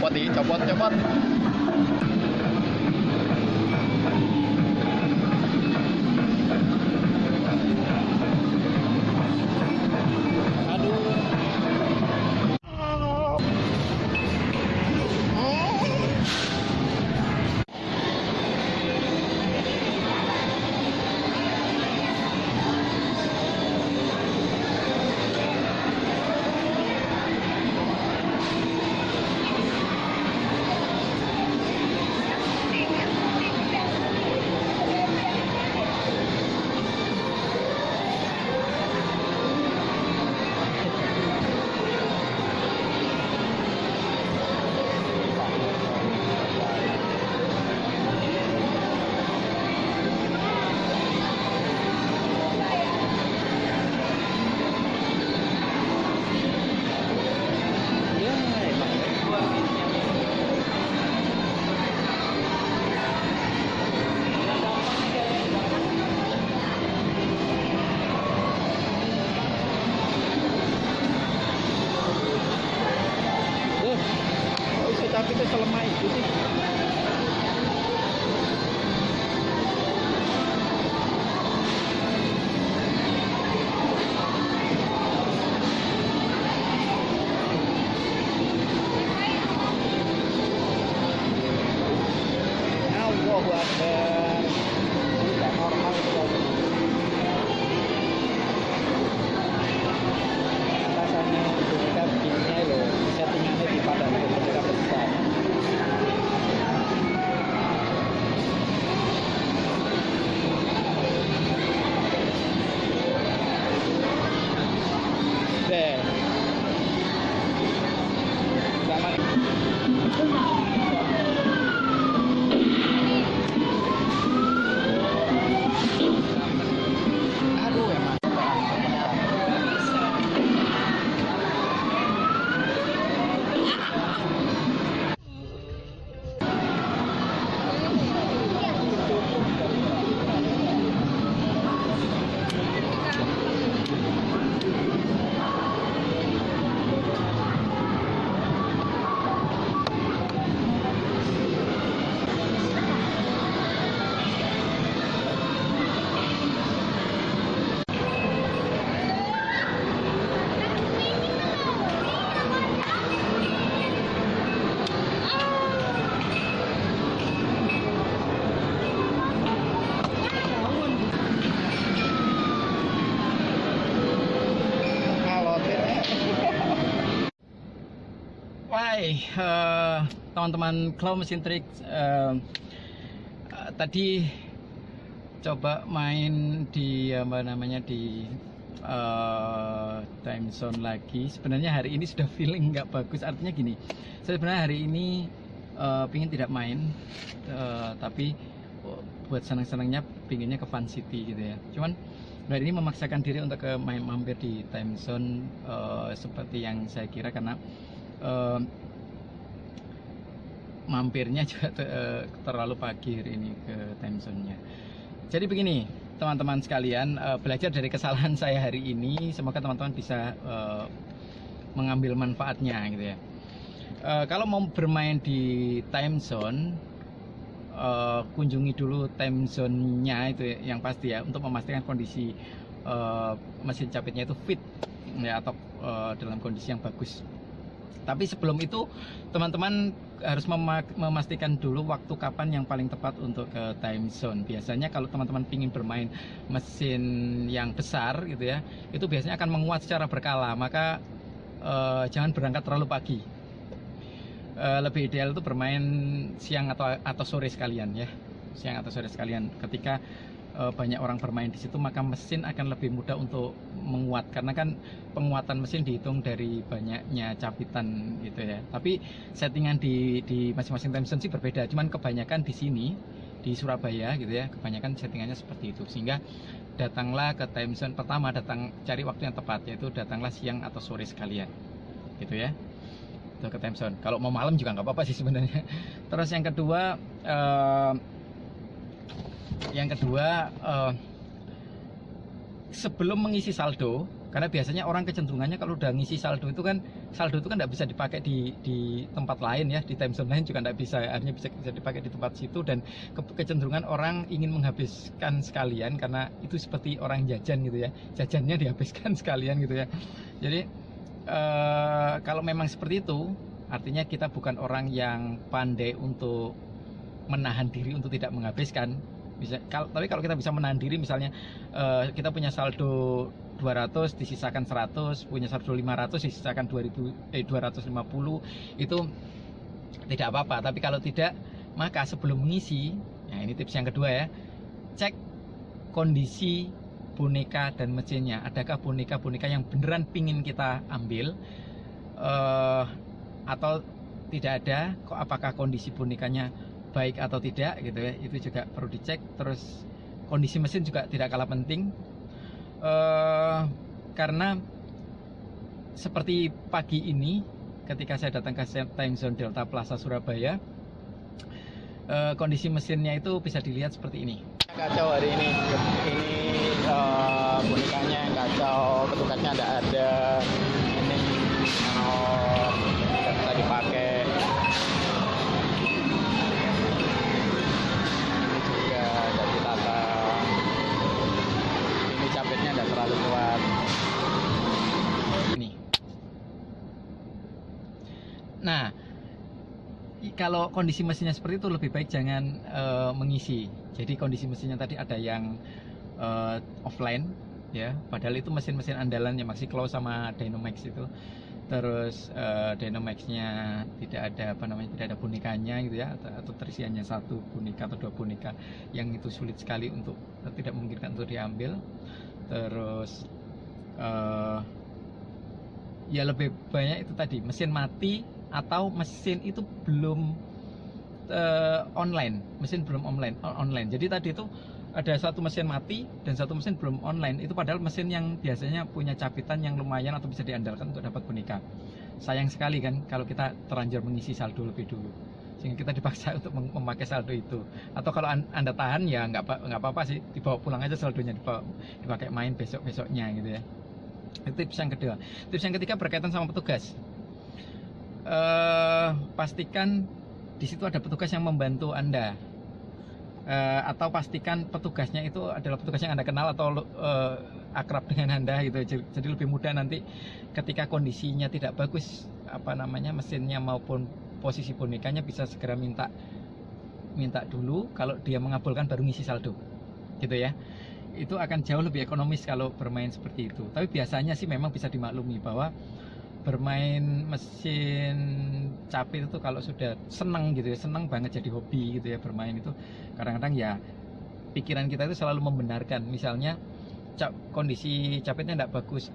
copot nih, copot. Tapi itu selemah itu sih. Allahu Akbar. Tidak normal itu. Rasanya kita bikinnya loh, settingannya di padang mereka besar. Hai teman-teman Claw Mesin Trik, tadi coba main di time zone lagi. Sebenarnya hari ini sudah feeling nggak bagus, artinya gini, saya sebenarnya hari ini pingin tidak main, tapi buat senang-senangnya pinginnya ke Fun City gitu ya. Cuman hari ini memaksakan diri untuk mampir di time zone seperti yang saya kira, karena mampirnya juga terlalu pagi hari ini ke time zone-nya. Jadi begini teman-teman sekalian, belajar dari kesalahan saya hari ini, semoga teman-teman bisa mengambil manfaatnya gitu ya. Kalau mau bermain di time zone, kunjungi dulu time zone-nya itu yang pasti ya, untuk memastikan kondisi mesin capitnya itu fit ya, atau dalam kondisi yang bagus. Tapi sebelum itu teman-teman harus memastikan dulu waktu kapan yang paling tepat untuk ke time zone. Biasanya kalau teman-teman ingin bermain mesin yang besar gitu ya, itu biasanya akan menguat secara berkala, maka jangan berangkat terlalu pagi. Lebih ideal itu bermain siang atau sore sekalian ya, siang atau sore sekalian. Ketika banyak orang bermain di situ, maka mesin akan lebih mudah untuk menguat, karena kan penguatan mesin dihitung dari banyaknya capitan gitu ya. Tapi settingan di masing-masing time zone sih berbeda, cuman kebanyakan di sini di Surabaya gitu ya, kebanyakan settingannya seperti itu. Sehingga datanglah ke time zone pertama, cari waktu yang tepat, yaitu datanglah siang atau sore sekalian gitu ya, itu ke time zone. Kalau mau malam juga nggak apa-apa sih sebenarnya. Terus yang kedua, sebelum mengisi saldo Karena biasanya orang kecenderungannya kalau udah ngisi saldo itu kan nggak bisa dipakai di tempat lain ya, di time zone lain juga nggak bisa, artinya bisa dipakai di tempat situ, dan kecenderungan orang ingin menghabiskan sekalian karena itu seperti orang jajan gitu ya, jajannya dihabiskan sekalian gitu ya. Jadi kalau memang seperti itu, artinya kita bukan orang yang pandai untuk menahan diri untuk tidak menghabiskan. Tapi kalau kita bisa menahan diri, misalnya kita punya saldo 200 disisakan 100, punya saldo 500 disisakan 250, itu tidak apa-apa. Tapi kalau tidak, maka sebelum mengisi, nah ini tips yang kedua ya, cek kondisi boneka dan mesinnya. Adakah boneka-boneka yang beneran pingin kita ambil atau tidak ada, apakah kondisi bonekanya baik atau tidak gitu ya, itu juga perlu dicek. Terus kondisi mesin juga tidak kalah penting, karena seperti pagi ini ketika saya datang ke time zone Delta Plaza Surabaya, kondisi mesinnya itu bisa dilihat seperti ini. Kacau hari ini bonekanya kacau, petugasnya tidak ada, ini tidak bisa dipakai. Capitnya tidak terlalu kuat ini. Nah, kalau kondisi mesinnya seperti itu, lebih baik jangan mengisi. Jadi kondisi mesinnya tadi ada yang offline ya, padahal itu mesin-mesin andalannya Maxi Claw sama Dynamax itu. Terus Dynamaxnya tidak ada tidak ada bonekanya gitu ya, atau terisiannya satu boneka atau dua boneka yang itu sulit sekali untuk, tidak memungkinkan untuk diambil. Terus ya lebih banyak itu tadi mesin mati atau mesin itu belum online, mesin belum online. Jadi tadi itu ada satu mesin mati dan satu mesin belum online, itu padahal mesin yang biasanya punya capitan yang lumayan atau bisa diandalkan untuk dapat boneka. Sayang sekali kan kalau kita terlanjur mengisi saldo lebih dulu, sehingga kita dipaksa untuk memakai saldo itu. Atau kalau Anda tahan ya nggak apa-apa sih, dibawa pulang aja saldonya, dipakai main besoknya gitu ya. Itu tips yang kedua. Tips yang ketiga berkaitan sama petugas. Pastikan di situ ada petugas yang membantu Anda, atau pastikan petugasnya itu adalah petugas yang Anda kenal atau akrab dengan Anda gitu. Jadi lebih mudah nanti ketika kondisinya tidak bagus mesinnya maupun posisi bonekanya, bisa segera minta dulu. Kalau dia mengabulkan baru ngisi saldo gitu ya. Itu akan jauh lebih ekonomis kalau bermain seperti itu. Tapi biasanya sih memang bisa dimaklumi bahwa bermain mesin capit itu kalau sudah seneng gitu ya, seneng banget jadi hobi gitu ya bermain itu, kadang-kadang ya pikiran kita itu selalu membenarkan. Misalnya kondisi capitnya tidak bagus,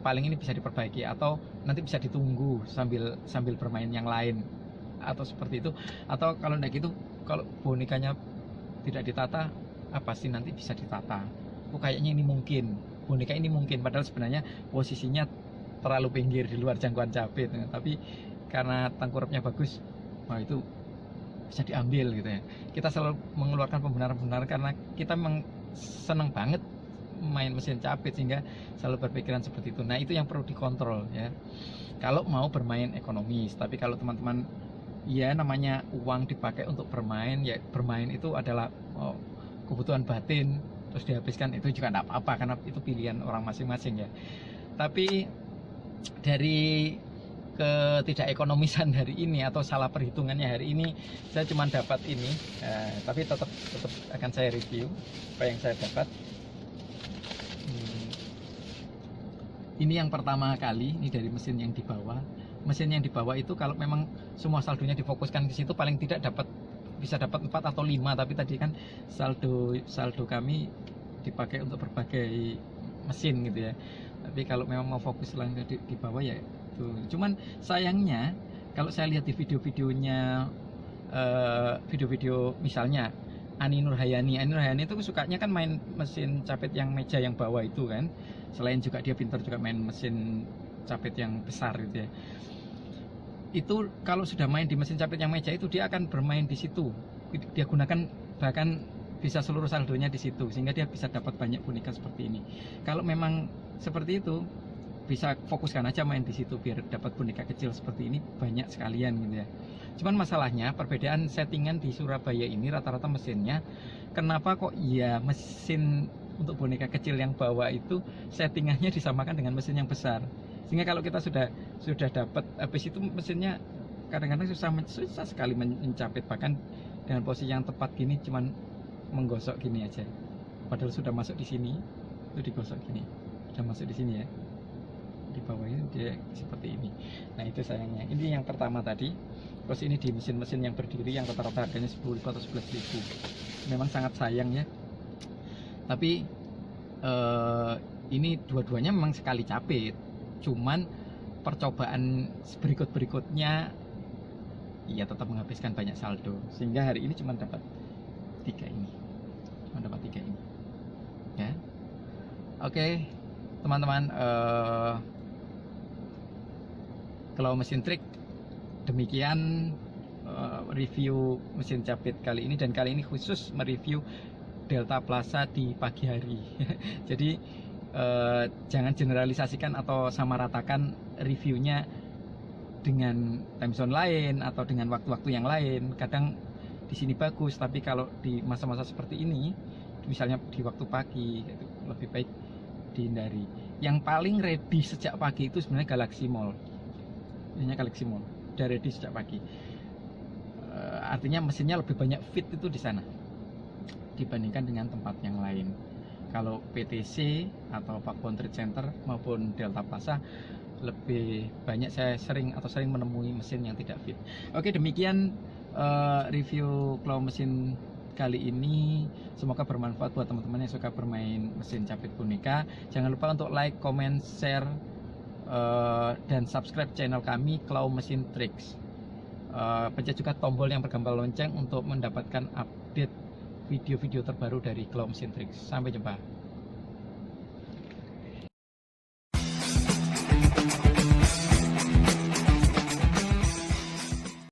paling ini bisa diperbaiki, atau nanti bisa ditunggu sambil bermain yang lain, atau seperti itu. Atau kalau tidak gitu, kalau bonekanya tidak ditata, pasti nanti bisa ditata. Kayaknya ini mungkin, boneka ini mungkin, padahal sebenarnya posisinya terlalu pinggir di luar jangkauan capit, tapi karena tengkurapnya bagus, itu bisa diambil gitu ya. Kita selalu mengeluarkan pembenaran-pembenaran karena kita memang senang banget main mesin capit, sehingga selalu berpikiran seperti itu. Nah, itu yang perlu dikontrol ya, kalau mau bermain ekonomis. Tapi kalau teman-teman ya namanya uang dipakai untuk bermain, ya bermain itu adalah kebutuhan batin, terus dihabiskan, itu juga tidak apa-apa karena itu pilihan orang masing-masing ya. Tapi dari ketidakekonomisan hari ini atau salah perhitungannya hari ini, saya cuma dapat ini, tapi tetap akan saya review apa yang saya dapat. Ini yang pertama kali, ini dari mesin yang di bawah. Mesin yang di bawah itu kalau memang semua saldonya difokuskan ke situ, paling tidak bisa dapat 4 atau 5, tapi tadi kan saldo kami dipakai untuk berbagai mesin gitu ya. Tapi kalau memang mau fokus langsung di bawah ya itu. Cuman sayangnya kalau saya lihat di video-videonya, video-video misalnya Ani Nurhayani itu sukanya kan main mesin capit yang meja yang bawah itu kan. Selain juga dia pintar juga main mesin capit yang besar gitu ya. Itu kalau sudah main di mesin capit yang meja itu, dia akan bermain di situ. Dia gunakan bahkan bisa seluruh saldonya di situ, sehingga dia bisa dapat banyak boneka seperti ini. Kalau memang seperti itu, bisa fokuskan aja main di situ biar dapat boneka kecil seperti ini banyak sekalian gitu ya. Cuman masalahnya perbedaan settingan di Surabaya ini rata-rata mesinnya, kenapa kok ya mesin untuk boneka kecil yang bawah itu settingannya disamakan dengan mesin yang besar, sehingga kalau kita sudah dapat habis itu mesinnya kadang-kadang susah sekali mencapit, bahkan dengan posisi yang tepat gini cuman menggosok gini aja, padahal sudah masuk di sini itu digosok gini, sudah masuk di sini ya, di bawahnya dia seperti ini. Nah itu sayangnya. Ini yang pertama tadi. Terus ini di mesin-mesin yang berdiri yang rata-rata harganya 10.000 atau 11.000, memang sangat sayang ya. Tapi ini dua-duanya memang sekali capit, cuman percobaan berikutnya ya tetap menghabiskan banyak saldo, sehingga hari ini cuma dapat 3 ini, ya. Oke teman-teman, kalau mesin trik demikian review mesin capit kali ini, dan kali ini khusus mereview Delta Plaza di pagi hari. Jadi jangan generalisasikan atau samaratakan reviewnya dengan time zone lain atau dengan waktu-waktu yang lain. Kadang di sini bagus, tapi kalau di masa-masa seperti ini, misalnya di waktu pagi, itu lebih baik dihindari. Yang paling ready sejak pagi itu sebenarnya Galaxy Mall. Ini Galaxy Mall udah ready sejak pagi. Artinya mesinnya lebih banyak fit itu di sana dibandingkan dengan tempat yang lain. Kalau PTC atau Pakuwon Trade Center maupun Delta Plaza, lebih banyak saya sering menemui mesin yang tidak fit. Oke, demikian review claw mesin kali ini. Semoga bermanfaat buat teman-teman yang suka bermain mesin capit boneka. Jangan lupa untuk like, comment, share, dan subscribe channel kami Claw Machine Tricks. Pencet juga tombol yang bergambar lonceng untuk mendapatkan update video-video terbaru dari Claw Machine Tricks. Sampai jumpa.